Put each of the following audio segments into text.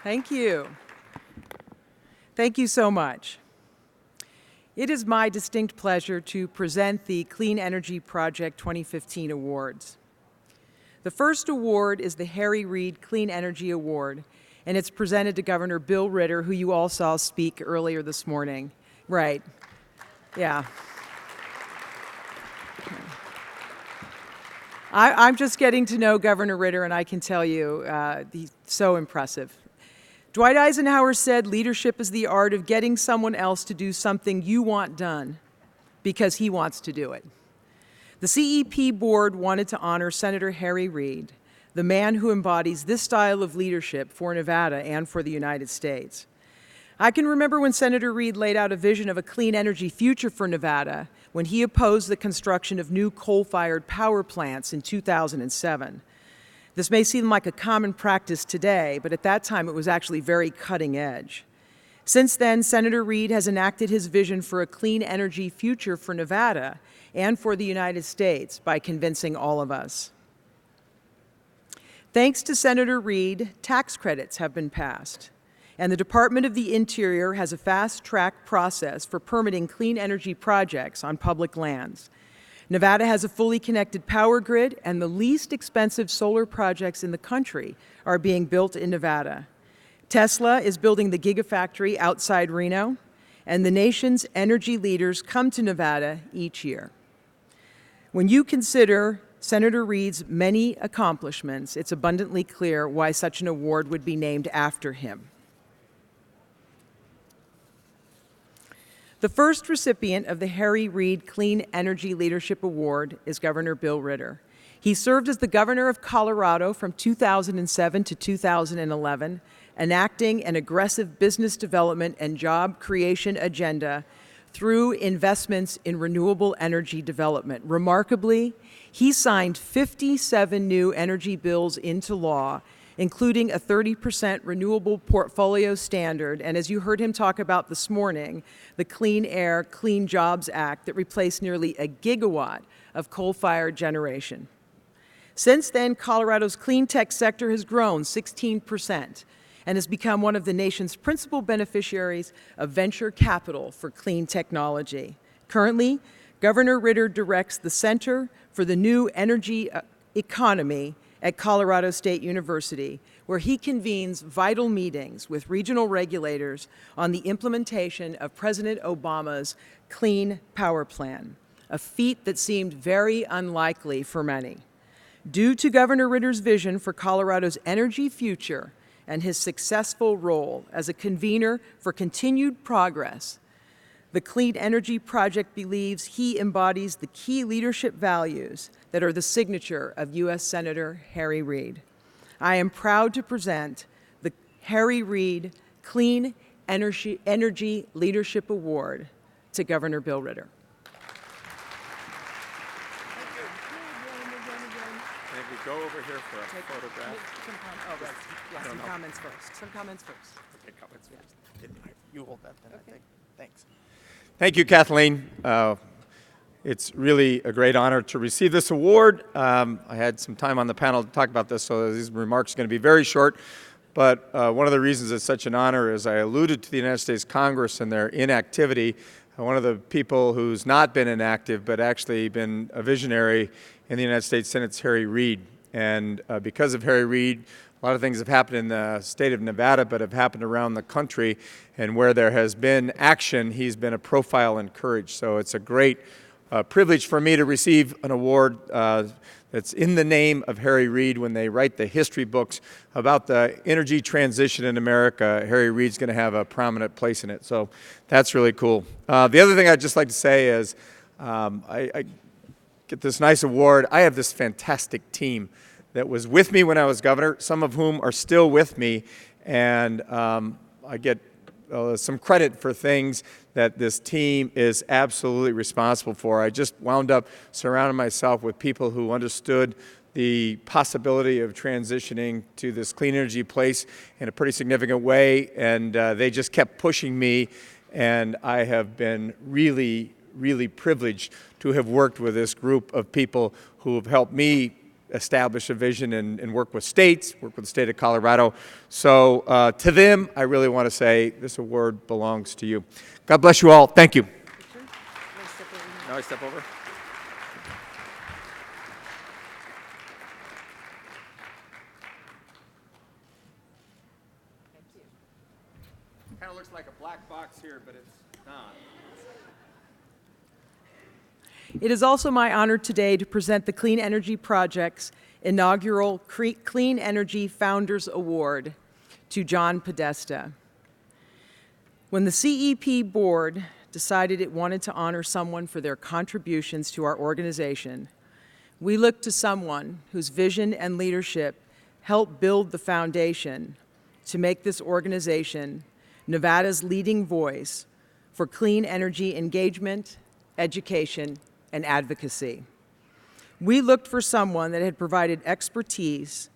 Thank you. Thank you so much. It is my distinct pleasure to present the Clean Energy Project 2015 awards. The first award is the Harry Reid Clean Energy Award, and it's presented to Governor Bill Ritter, who you all saw speak earlier this morning. Right. Yeah. I'm just getting to know Governor Ritter, and I can tell you he's so impressive. Dwight Eisenhower said, "Leadership is the art of getting someone else to do something you want done because he wants to do it." The CEP board wanted to honor Senator Harry Reid, the man who embodies this style of leadership for Nevada and for the United States. I can remember when Senator Reid laid out a vision of a clean energy future for Nevada when he opposed the construction of new coal-fired power plants in 2007. This may seem like a common practice today, but at that time it was actually very cutting edge. Since then, Senator Reid has enacted his vision for a clean energy future for Nevada and for the United States by convincing all of us. Thanks to Senator Reid, tax credits have been passed, and the Department of the Interior has a fast-track process for permitting clean energy projects on public lands. Nevada has a fully connected power grid, and the least expensive solar projects in the country are being built in Nevada. Tesla is building the Gigafactory outside Reno, and the nation's energy leaders come to Nevada each year. When you consider Senator Reid's many accomplishments, it's abundantly clear why such an award would be named after him. The first recipient of the Harry Reid Clean Energy Leadership Award is Governor Bill Ritter. He served as the governor of Colorado from 2007 to 2011, enacting an aggressive business development and job creation agenda through investments in renewable energy development. Remarkably, he signed 57 new energy bills into law, including a 30% renewable portfolio standard, and as you heard him talk about this morning, the Clean Air, Clean Jobs Act that replaced nearly a gigawatt of coal-fired generation. Since then, Colorado's clean tech sector has grown 16% and has become one of the nation's principal beneficiaries of venture capital for clean technology. Currently, Governor Ritter directs the Center for the New Energy Economy at Colorado State University, where he convenes vital meetings with regional regulators on the implementation of President Obama's Clean Power Plan, a feat that seemed very unlikely for many. Due to Governor Ritter's vision for Colorado's energy future and his successful role as a convener for continued progress, the Clean Energy Project believes he embodies the key leadership values that are the signature of U.S. Senator Harry Reid. I am proud to present the Harry Reid Clean Energy Leadership Award to Governor Bill Ritter. Can we go over here for a photograph? Some comments first. Some comments first. Okay, comments first. You hold that then, okay. I think. Thanks. Thank you, Kathleen. It's really a great honor to receive this award. I had some time on the panel to talk about this, so these remarks are going to be very short. But one of the reasons it's such an honor is I alluded to the United States Congress and their inactivity. One of the people who's not been inactive but actually been a visionary in the United States Senate is Harry Reid. And because of Harry Reid, a lot of things have happened in the state of Nevada, but have happened around the country. And where there has been action, he's been a profile and courage. So it's a great privilege for me to receive an award that's in the name of Harry Reid. When they write the history books about the energy transition in America, Harry Reid's going to have a prominent place in it. So that's really cool. The other thing I'd just like to say is I get this nice award. I have this fantastic team that was with me when I was governor, some of whom are still with me, and I get some credit for things that this team is absolutely responsible for. I just wound up surrounding myself with people who understood the possibility of transitioning to this clean energy place in a pretty significant way, and they just kept pushing me, and I have been really, really privileged to have worked with this group of people who have helped me establish a vision and work with states, work with the state of Colorado. So to them, I really want to say this award belongs to you. God bless you all. Thank you. Now I step over. Kind of looks like a black box here, but it's not. It is also my honor today to present the Clean Energy Project's inaugural Clean Energy Founders Award to John Podesta. When the CEP board decided it wanted to honor someone for their contributions to our organization, we looked to someone whose vision and leadership helped build the foundation to make this organization Nevada's leading voice for clean energy engagement, education, and advocacy. We looked for someone that had provided expertise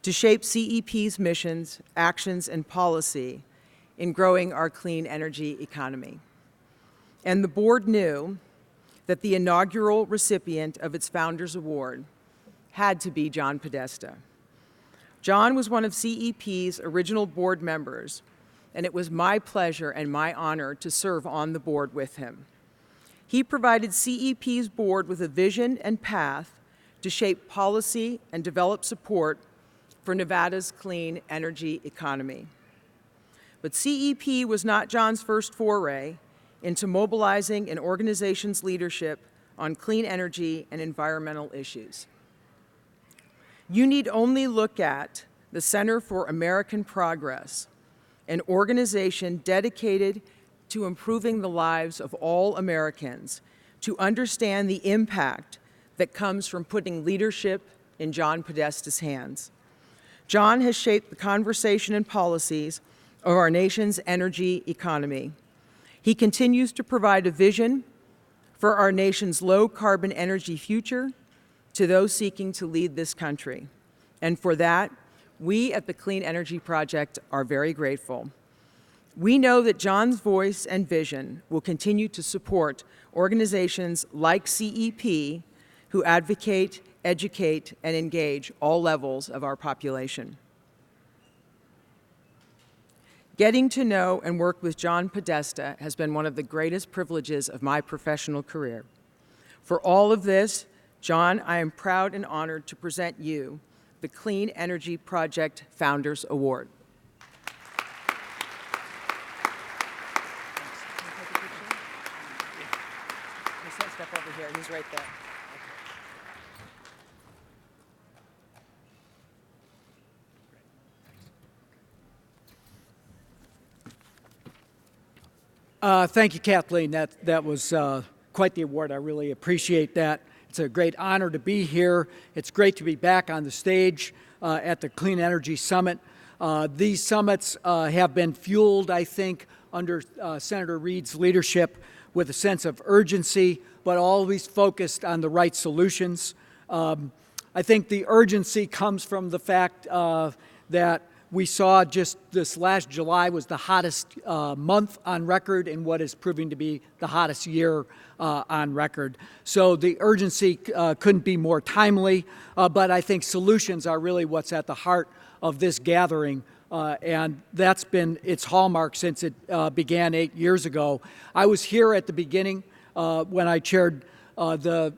to shape CEP's missions, actions, and policy in growing our clean energy economy. And the board knew that the inaugural recipient of its Founders Award had to be John Podesta. John was one of CEP's original board members, and it was my pleasure and my honor to serve on the board with him. He provided CEP's board with a vision and path to shape policy and develop support for Nevada's clean energy economy. But CEP was not John's first foray into mobilizing an organization's leadership on clean energy and environmental issues. You need only look at the Center for American Progress, an organization dedicated to improving the lives of all Americans, to understand the impact that comes from putting leadership in John Podesta's hands. John has shaped the conversation and policies of our nation's energy economy. He continues to provide a vision for our nation's low-carbon energy future to those seeking to lead this country. And for that, we at the Clean Energy Project are very grateful. We know that John's voice and vision will continue to support organizations like CEP who advocate, educate, and engage all levels of our population. Getting to know and work with John Podesta has been one of the greatest privileges of my professional career. For all of this, John, I am proud and honored to present you the Clean Energy Project Founders Award. Step over here, he's right there. Thank you, Kathleen. That was quite the award. I really appreciate that. It's a great honor to be here. It's great to be back on the stage at the Clean Energy Summit. These summits have been fueled, I think, under Senator Reid's leadership with a sense of urgency, but always focused on the right solutions. I think the urgency comes from the fact that we saw just this last July was the hottest month on record in what is proving to be the hottest year on record. So the urgency couldn't be more timely, but I think solutions are really what's at the heart of this gathering. And that's been its hallmark since it began 8 years ago. I was here at the beginning when I chaired the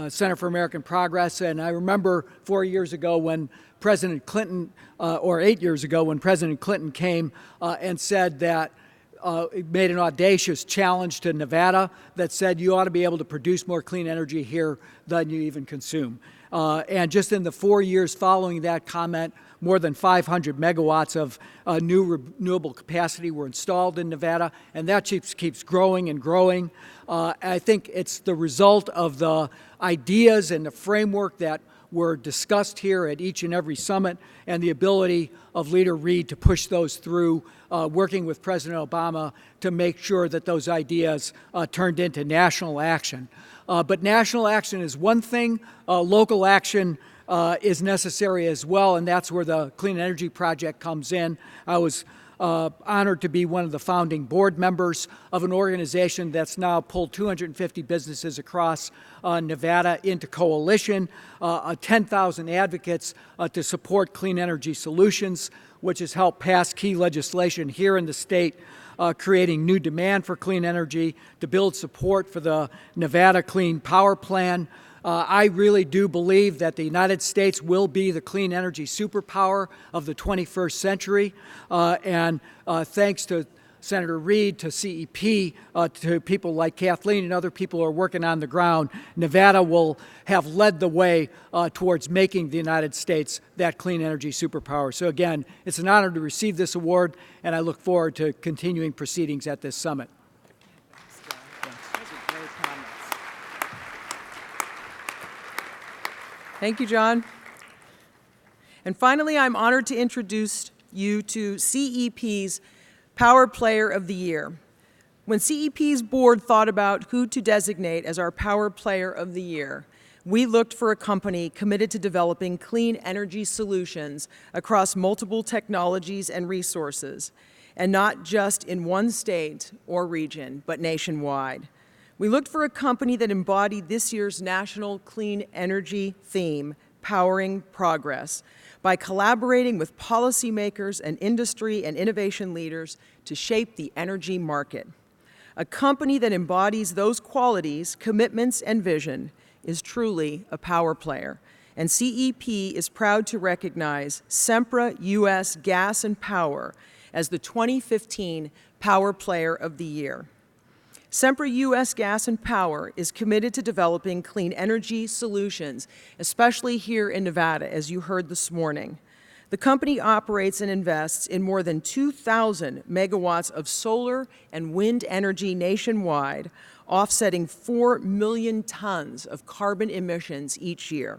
Center for American Progress, and I remember 4 years ago when President Clinton, or 8 years ago when President Clinton came and said that made an audacious challenge to Nevada that said you ought to be able to produce more clean energy here than you even consume. And just in the 4 years following that comment, more than 500 megawatts of new renewable capacity were installed in Nevada, and that keeps growing and growing. I think it's the result of the ideas and the framework that were discussed here at each and every summit, and the ability of Leader Reid to push those through, working with President Obama to make sure that those ideas turned into national action. But national action is one thing, local action is necessary as well, and that's where the Clean Energy Project comes in. I was honored to be one of the founding board members of an organization that's now pulled 250 businesses across Nevada into coalition, 10,000 advocates to support clean energy solutions, which has helped pass key legislation here in the state, creating new demand for clean energy, to build support for the Nevada Clean Power Plan. I really do believe that the United States will be the clean energy superpower of the 21st century. And thanks to Senator Reid, to CEP, to people like Kathleen and other people who are working on the ground, Nevada will have led the way towards making the United States that clean energy superpower. So again, it's an honor to receive this award, and I look forward to continuing proceedings at this summit. Thank you, John. And finally, I'm honored to introduce you to CEP's Power Player of the Year. When CEP's board thought about who to designate as our Power Player of the Year, we looked for a company committed to developing clean energy solutions across multiple technologies and resources, and not just in one state or region, but nationwide. We looked for a company that embodied this year's National Clean Energy theme, Powering Progress, by collaborating with policymakers and industry and innovation leaders to shape the energy market. A company that embodies those qualities, commitments, and vision is truly a power player. And CEP is proud to recognize Sempra U.S. Gas and Power as the 2015 Power Player of the Year. Sempra U.S. Gas and Power is committed to developing clean energy solutions, especially here in Nevada, as you heard this morning. The company operates and invests in more than 2,000 megawatts of solar and wind energy nationwide, offsetting 4 million tons of carbon emissions each year.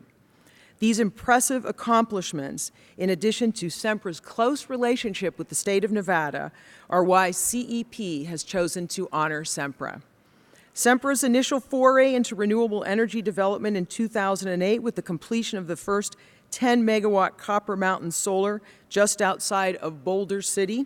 These impressive accomplishments, in addition to Sempra's close relationship with the state of Nevada, are why CEP has chosen to honor Sempra. Sempra's initial foray into renewable energy development in 2008 with the completion of the first 10-megawatt Copper Mountain Solar just outside of Boulder City.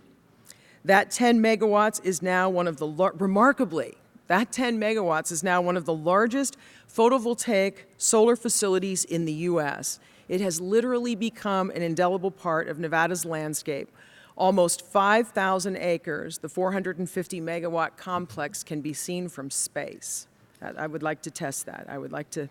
That 10 megawatts is now one of the, that 10 megawatts is now one of the largest photovoltaic solar facilities in the U.S. It has literally become an indelible part of Nevada's landscape. Almost 5,000 acres, the 450 megawatt complex can be seen from space. I would like to test that. I would like to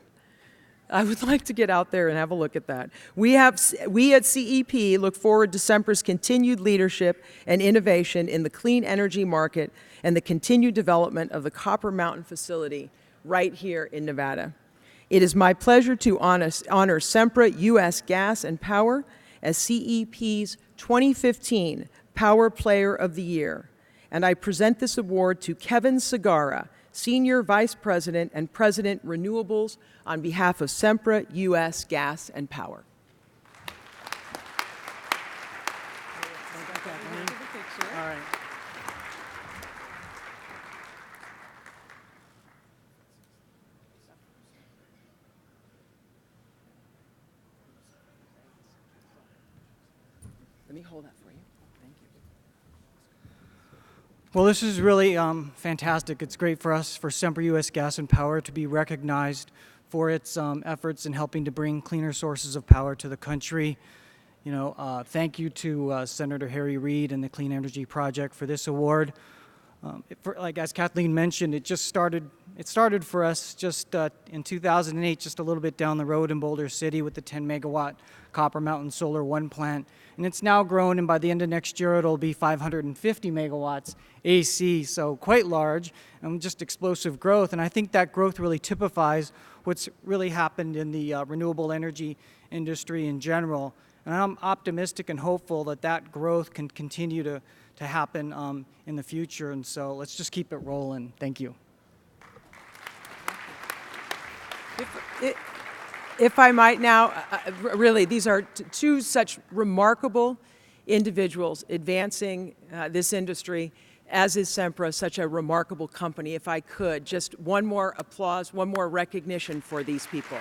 get out there and have a look at that. We at CEP look forward to Sempra's continued leadership and innovation in the clean energy market and the continued development of the Copper Mountain facility right here in Nevada. It is my pleasure to honor Sempra U.S. Gas and Power as CEP's 2015 Power Player of the Year. And I present this award to Kevin Segarra, Senior Vice President and President Renewables, on behalf of Sempra U.S. Gas and Power. All right. Let me hold that for you. Thank you. Well, this is really fantastic. It's great for us, for Sempra U.S. Gas and Power, to be recognized for its efforts in helping to bring cleaner sources of power to the country. You know, thank you to Senator Harry Reid and the Clean Energy Project for this award. Like as Kathleen mentioned, it started for us just in 2008, just a little bit down the road in Boulder City with the 10 megawatt Copper Mountain Solar 1 plant. And it's now grown, and by the end of next year, it'll be 550 megawatts AC, so quite large and just explosive growth. And I think that growth really typifies what's really happened in the renewable energy industry in general. And I'm optimistic and hopeful that that growth can continue to happen in the future. And so let's just keep it rolling. Thank you. If I might now, really, these are two such remarkable individuals advancing this industry, as is Sempra, such a remarkable company. If I could, just one more applause, one more recognition for these people.